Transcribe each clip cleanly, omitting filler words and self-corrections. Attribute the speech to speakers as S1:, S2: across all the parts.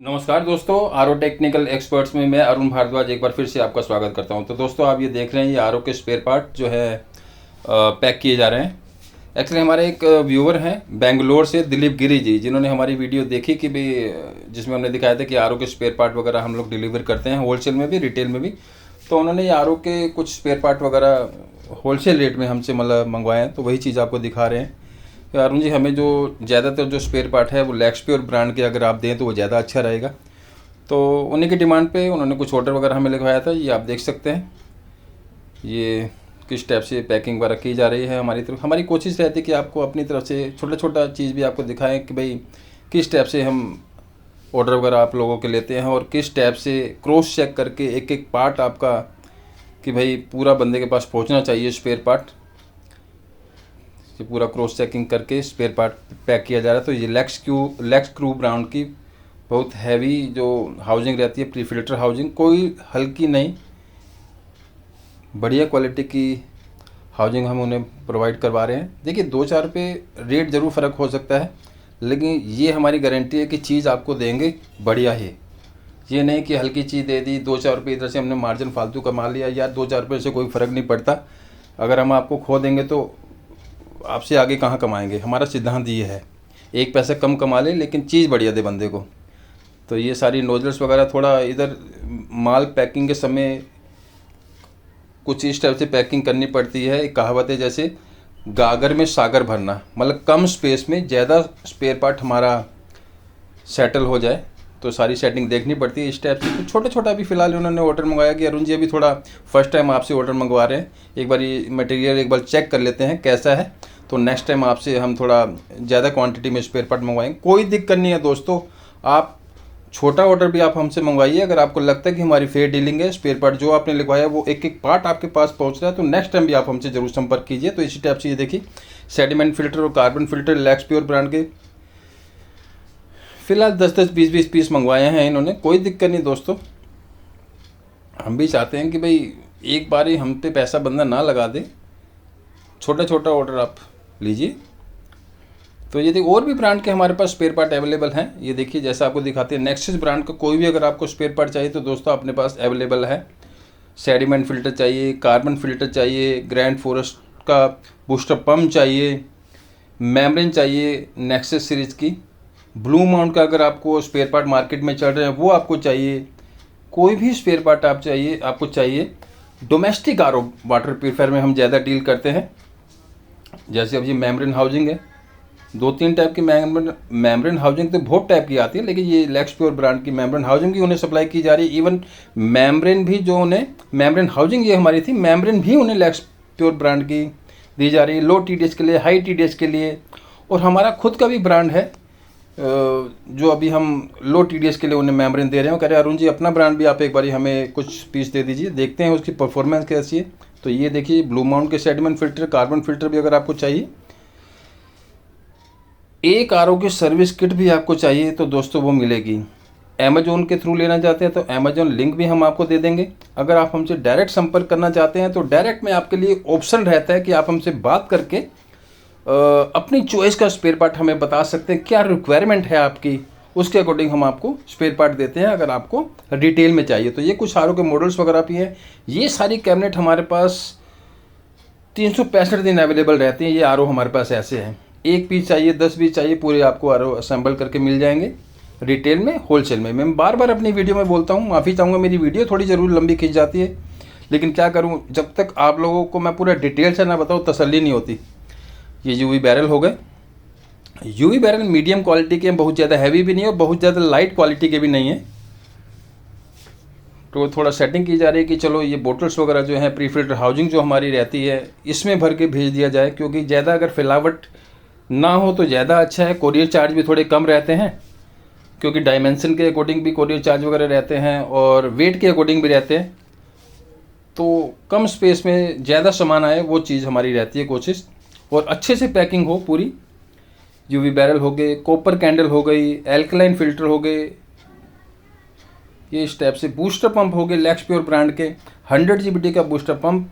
S1: नमस्कार दोस्तों, RO technical experts में मैं अरुण भारद्वाज एक बार फिर से आपका स्वागत करता हूं। तो दोस्तों, आप ये देख रहे हैं, ये आरओ के स्पेयर पार्ट जो है पैक किए जा रहे हैं। एक्चुअली हमारे एक व्यूअर हैं बेंगलोर से, दिलीप गिरी जी, जिन्होंने हमारी वीडियो देखी कि भाई जिसमें हमने दिखाया था कि आरओ के स्पेयर पार्ट वगैरह हम लोग डिलीवर करते हैं, होलसेल में भी रिटेल में भी। तो उन्होंने ये आरओ के कुछ स्पेयर पार्ट वगैरह होलसेल रेट में हमसे मतलब मंगवाए हैं, तो वही चीज़ आपको दिखा रहे हैं। तो अरुण जी, हमें जो ज़्यादातर जो स्पेयर पार्ट है वो लेक्सप्योर ब्रांड के अगर आप दें तो वो ज़्यादा अच्छा रहेगा। तो उन्हीं की डिमांड पे उन्होंने कुछ ऑर्डर वगैरह हमें लिखवाया था। ये आप देख सकते हैं, ये किस टाइप से पैकिंग वगैरह की जा रही है। हमारी तरफ हमारी कोशिश रहती है कि आपको अपनी तरफ से छोटा छोटा चीज़ भी आपको दिखाएं कि भाई किस टाइप से हम ऑर्डर वगैरह आप लोगों के लेते हैं और किस टाइप से क्रॉस चेक करके एक एक पार्ट आपका कि भाई पूरा बंदे के पास पहुंचना चाहिए स्पेयर पार्ट। ये पूरा क्रॉस चेकिंग करके स्पेयर पार्ट पैक किया जा रहा है। तो ये लेक्स क्रू ब्रांड की बहुत हैवी जो हाउसिंग रहती है, प्री फिल्टर हाउसिंग, कोई हल्की नहीं, बढ़िया क्वालिटी की हाउसिंग हम उन्हें प्रोवाइड करवा रहे हैं। देखिए, 2-4 रुपये रेट ज़रूर फ़र्क हो सकता है, लेकिन ये हमारी गारंटी है कि चीज़ आपको देंगे बढ़िया ही। ये नहीं कि हल्की चीज़ दे दी, 2-4 रुपये इधर से हमने मार्जिन फालतू कमा लिया। यार, 2-4 रुपये से कोई फ़र्क नहीं पड़ता। अगर हम आपको खो देंगे तो आपसे आगे कहाँ कमाएंगे। हमारा सिद्धांत ये है, एक पैसा कम कमा ले लेकिन चीज़ बढ़िया दे बंदे को। तो ये सारी नोजल्स वगैरह थोड़ा इधर माल पैकिंग के समय कुछ इस टाइप से पैकिंग करनी पड़ती है। एक कहावत है, जैसे गागर में सागर भरना, मतलब कम स्पेस में ज़्यादा स्पेयर पार्ट हमारा सेटल हो जाए, तो सारी सेटिंग देखनी पड़ती है इस टाइप से। तो छोटा छोटा अभी फ़िलहाल उन्होंने ऑर्डर मंगवाया कि अरुण जी अभी थोड़ा फर्स्ट टाइम आपसे ऑर्डर मंगवा रहे हैं, एक बार ये मटेरियल एक बार चेक कर लेते हैं कैसा है, तो नेक्स्ट टाइम आपसे हम थोड़ा ज़्यादा क्वांटिटी में स्पेयर पार्ट मंगवाएंगे। कोई दिक्कत नहीं है दोस्तों, आप छोटा ऑर्डर भी आप हमसे मंगवाइए। अगर आपको लगता है कि हमारी फेयर डीलिंग है, स्पेयर पार्ट जो आपने लिखवाया वो एक एक पार्ट आपके पास पहुंच रहा है, तो नेक्स्ट टाइम भी आप हमसे जरूर संपर्क कीजिए। तो इसी टाइप से ये देखिए, सेडिमेंट फिल्टर और कार्बन फिल्टर लेक्सप्योर ब्रांड के फिलहाल 10-10, 20-20 पीस मंगवाए हैं इन्होंने। कोई दिक्कत नहीं दोस्तों, हम भी चाहते हैं कि भाई एक बार ही हम पे पैसा बंदा ना लगा दे, छोटा छोटा ऑर्डर आप लीजिए। तो ये देखिए, और भी ब्रांड के हमारे पास स्पेयर पार्ट अवेलेबल हैं। ये देखिए, जैसा आपको दिखाते हैं, नेक्सस ब्रांड का कोई भी अगर आपको स्पेयर पार्ट चाहिए तो दोस्तों अपने पास अवेलेबल है। सेडिमेंट फिल्टर चाहिए, कार्बन फिल्टर चाहिए, ग्रैंड फॉरेस्ट का बूस्टर पम्प चाहिए, मेम्ब्रेन चाहिए नेक्सस सीरीज़ की, ब्लू माउंट का अगर आपको स्पेयर पार्ट मार्केट में चल रहे हैं वो आपको चाहिए, कोई भी स्पेयर पार्ट आपको चाहिए। डोमेस्टिक आरओ वाटर प्यूरीफायर में हम ज़्यादा डील करते हैं। जैसे अब ये मेम्ब्रेन हाउसिंग है, 2-3 टाइप की मेम्ब्रेन हाउसिंग तो बहुत टाइप की आती है, लेकिन ये लेक्सप्योर ब्रांड की मेम्ब्रेन हाउसिंग भी उन्हें सप्लाई की जा रही है। इवन मेम्ब्रेन भी जो उन्हें मेम्ब्रेन हाउसिंग ये हमारी थी, मेम्ब्रेन भी उन्हें लेक्सप्योर ब्रांड की दी जा रही है, लो टीडीएस के लिए, हाई टीडीएस के लिए। और हमारा खुद का भी ब्रांड है जो अभी हम लो टीडीएस के लिए उन्हें मेम्ब्रेन दे रहे हैं। कह रहे हैं अरुण जी अपना ब्रांड भी आप एक बार हमें कुछ पीस दे दीजिए, देखते हैं उसकी परफॉर्मेंस कैसी है। तो ये देखिए, ब्लू माउंट के सेडिमेंट फिल्टर, कार्बन फिल्टर भी अगर आपको चाहिए, एक आरओ की सर्विस किट भी आपको चाहिए तो दोस्तों वो मिलेगी। अमेजोन के थ्रू लेना चाहते हैं तो अमेजोन लिंक भी हम आपको दे देंगे। अगर आप हमसे डायरेक्ट संपर्क करना चाहते हैं तो डायरेक्ट में आपके लिए ऑप्शन रहता है कि आप हमसे बात करके अपनी चॉइस का स्पेयर पार्ट हमें बता सकते हैं, क्या रिक्वायरमेंट है आपकी, उसके अकॉर्डिंग हम आपको स्पेयर पार्ट देते हैं। अगर आपको रिटेल में चाहिए तो ये कुछ आरओ के मॉडल्स वगैरह भी हैं। ये सारी कैबिनेट हमारे पास 365 दिन अवेलेबल रहती हैं। ये आरओ हमारे पास ऐसे हैं, 1 पीस चाहिए, 10 पीस चाहिए, पूरे आपको आरओ असेंबल करके मिल जाएंगे रिटेल में, होलसेल में। मैं बार बार अपनी वीडियो में बोलता हूँ, माफ़ी चाहूँगा, मेरी वीडियो थोड़ी ज़रूर लंबी खींच जाती है, लेकिन क्या करूँ, जब तक आप लोगों को मैं पूरा डिटेल से ना बताऊँ तसल्ली नहीं होती। ये यूवी बैरल हो गए। यूवी बैरल मीडियम क्वालिटी के हैं, बहुत ज़्यादा हैवी भी नहीं और बहुत ज़्यादा लाइट क्वालिटी के भी नहीं है। तो थोड़ा सेटिंग की जा रही है कि चलो ये बोटल्स वगैरह जो हैं, प्री फिल्टर हाउसिंग जो हमारी रहती है, इसमें भर के भेज दिया जाए, क्योंकि ज़्यादा अगर फिलावट ना हो तो ज़्यादा अच्छा है। कोरियर चार्ज भी थोड़े कम रहते हैं, क्योंकि डायमेंशन के अकॉर्डिंग भी कोरियर चार्ज वगैरह रहते हैं और वेट के अकॉर्डिंग भी रहते हैं। तो कम स्पेस में ज़्यादा सामान आए, वो चीज़ हमारी रहती है कोशिश, और अच्छे से पैकिंग हो पूरी। यूवी बैरल हो गए, कॉपर कैंडल हो गई, एल्कलाइन फिल्टर हो गए, ये इस टाइप से बूस्टर पंप हो गए लेक्सप्योर ब्रांड के। 100 जीबीटी का बूस्टर पंप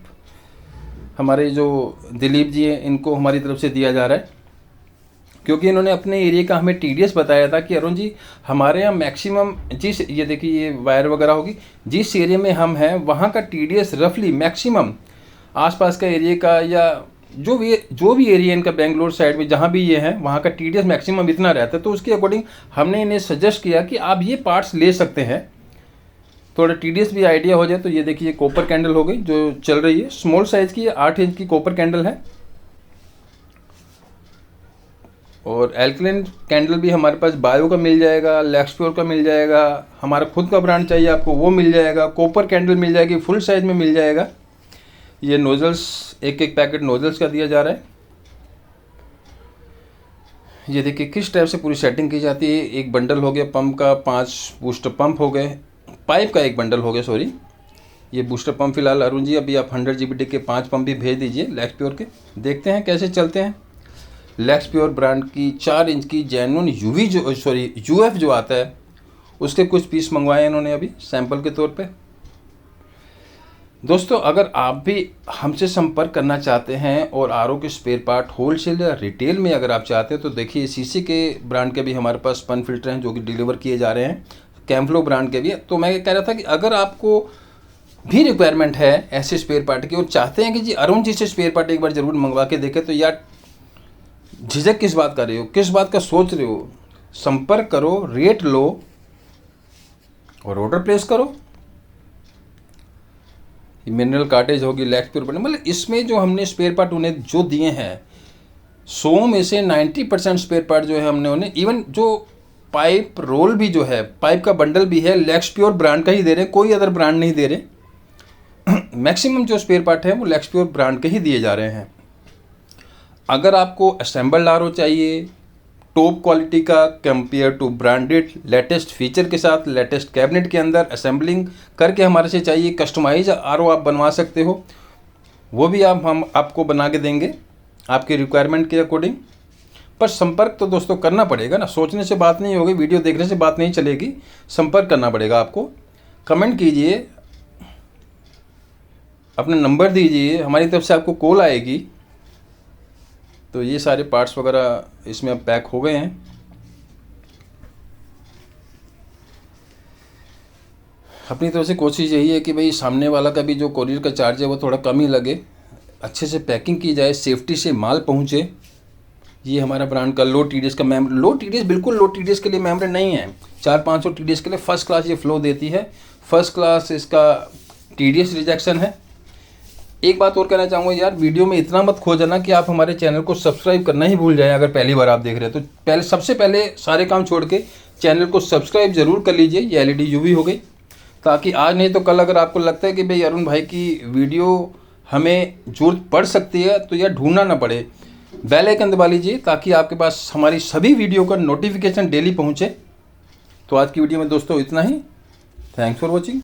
S1: हमारे जो दिलीप जी हैं इनको हमारी तरफ से दिया जा रहा है। क्योंकि इन्होंने अपने एरिया का हमें टीडीएस बताया था कि अरुण जी हमारे यहाँ मैक्सिमम जिस, ये देखिए ये वायर वगैरह होगी, जिस एरिया में हम हैं वहाँ का टीडीएस रफली मैक्सिमम आसपास का एरिया का या जो भी एरिया इनका बेंगलोर साइड में जहाँ भी ये है वहाँ का टीडीएस मैक्सिमम इतना रहता है। तो उसके अकॉर्डिंग हमने इन्हें सजेस्ट किया कि आप ये पार्ट्स ले सकते हैं, थोड़ा टीडीएस भी आइडिया हो जाए। तो ये देखिए कॉपर कैंडल हो गई जो चल रही है, स्मॉल साइज़ की 8 इंच की कॉपर कैंडल है। और एल्कलाइन कैंडल भी हमारे पास बायो का मिल जाएगा, लैक्सप्योर का मिल जाएगा, हमारा खुद का ब्रांड चाहिए आपको वो मिल जाएगा, कॉपर कैंडल मिल जाएगी, फुल साइज़ में मिल जाएगा। ये नोजल्स एक पैकेट नोजल्स का दिया जा रहा है। ये देखिए किस टाइप से पूरी सेटिंग की जाती है। एक बंडल हो गया पंप का, 5 बूस्टर पंप हो गए, पाइप का एक बंडल हो गया, सॉरी ये बूस्टर पंप फिलहाल अरुण जी अभी आप 100 GBD के 5 पंप भी भेज दीजिए लैक्सप्योर के, देखते हैं कैसे चलते हैं। लैक्सप्योर ब्रांड की 4 इंच की जेन्युइन यूएफ जो आता है उसके कुछ पीस मंगवाए इन्होंने अभी सैंपल के तौर पे। दोस्तों अगर आप भी हमसे संपर्क करना चाहते हैं और आरओ के स्पेयर पार्ट होलसेल या रिटेल में अगर आप चाहते हैं तो देखिए सीसी के ब्रांड के भी हमारे पास स्पन फिल्टर हैं जो कि डिलीवर किए जा रहे हैं, कैम्फ्लो ब्रांड के भी। तो मैं कह रहा था कि अगर आपको भी रिक्वायरमेंट है ऐसे स्पेयर पार्ट की और चाहते हैं कि जी अरुण जी से स्पेयर पार्ट एक बार ज़रूर मंगवा के देखें, तो यार झिझक किस बात कर रहे हो, किस बात का सोच रहे हो, संपर्क करो, रेट लो और ऑर्डर प्लेस करो। मिनरल कार्टेज होगी, लैक्सप्योर बने, मतलब इसमें जो हमने स्पेयर पार्ट उन्हें जो दिए हैं 100 में से 90% स्पेयर पार्ट जो है हमने उन्हें, इवन जो पाइप रोल भी जो है, पाइप का बंडल भी है लैक्सप्योर ब्रांड का ही दे रहे हैं, कोई अदर ब्रांड नहीं दे रहे। मैक्सिमम जो स्पेयर पार्ट है वो लैक्सप्योर ब्रांड के ही दिए जा रहे हैं। अगर आपको असेंबल्ड आरओ चाहिए टॉप क्वालिटी का compare to branded latest feature के साथ, लेटेस्ट कैबिनेट के अंदर असेंबलिंग करके हमारे से चाहिए, कस्टमाइज आरओ आप बनवा सकते हो, वो भी हम आपको बना के देंगे आपके रिक्वायरमेंट के अकॉर्डिंग। पर संपर्क तो दोस्तों करना पड़ेगा ना, सोचने से बात नहीं होगी, वीडियो देखने से बात नहीं चलेगी, संपर्क करना पड़ेगा आपको। कमेंट कीजिए, अपना नंबर दीजिए, हमारी तरफ से आपको कॉल आएगी। तो ये सारे पार्ट्स वगैरह इसमें अब पैक हो गए हैं। अपनी तरफ से कोशिश यही है कि भाई सामने वाला का भी जो कोरियर का चार्ज है वो थोड़ा कम ही लगे, अच्छे से पैकिंग की जाए, सेफ्टी से माल पहुंचे। ये हमारा ब्रांड का लो टीडीएस का लो टीडीएस, बिल्कुल लो टीडीएस के लिए मेम्ब्रेन नहीं है, 400-500 टीडीएस के लिए फर्स्ट क्लास ये फ्लो देती है, फर्स्ट क्लास इसका टीडीएस रिजेक्शन है। एक बात और कहना चाहूँगा यार, वीडियो में इतना मत खो जाना कि आप हमारे चैनल को सब्सक्राइब करना ही भूल जाएं। अगर पहली बार आप देख रहे हैं तो सबसे पहले सारे काम छोड़ के चैनल को सब्सक्राइब जरूर कर लीजिए। ये LED UV हो गई, ताकि आज नहीं तो कल अगर आपको लगता है कि भाई अरुण भाई की वीडियो हमें जरूरत पड़ सकती है तो यार ढूंढना ना पड़े, बेल आइकन दबा लीजिए ताकि आपके पास हमारी सभी वीडियो का नोटिफिकेशन डेली पहुँचे। तो आज की वीडियो में दोस्तों इतना ही। Thanks for watching.